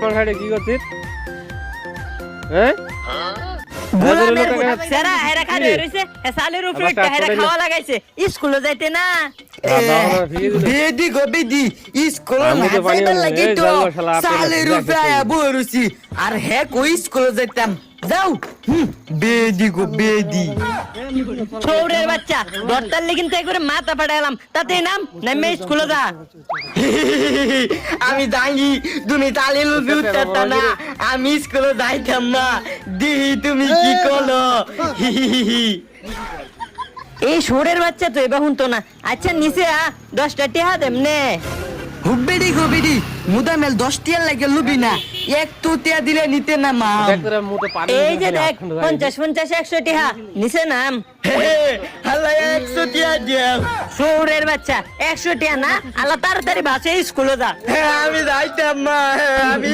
রাস্তার সাইডে কি করছিস? হ্যাঁ গোলামের সেরা হেরা খালি রইছে সালের উপরে একটা হেরা খাওয়া লাগাইছে স্কুলে যাইতে না বেদি গো বেদি স্কুল না যাইবার লাগি তো সালের উপরে বরুছি আর হে কই স্কুলে যাইতাম যাও বেদি গো বেদি ছোড়ের বাচ্চা দরতার লেগিন তাই করে মাথা ফাটাইলাম তাতে নাম নামে স্কুলে যা আমি জানি তুমি তালে লুবি উঠতা না আমি স্কুলে যাইতাম না দিহি তুমি কি করলো এই ছোড়ের বাচ্চা তো এবার হুনতো না আচ্ছা নিচে 10টা টিহা দেমনে হুবেডি গোবেডি মুদা মেল 10 টিয়া লাগে লুবি না এক তো টিয়া দিলে নিতে না মা এই যে দেখ 50 100 টিহা নিচে নাম আল্লাহ 100 টিয়া দিও ছোড়ের বাচ্চা 100 টিহা না আল্লাহ তাড়াতাড়ি বাসে স্কুলে যা আমি যাইতাম মা আমি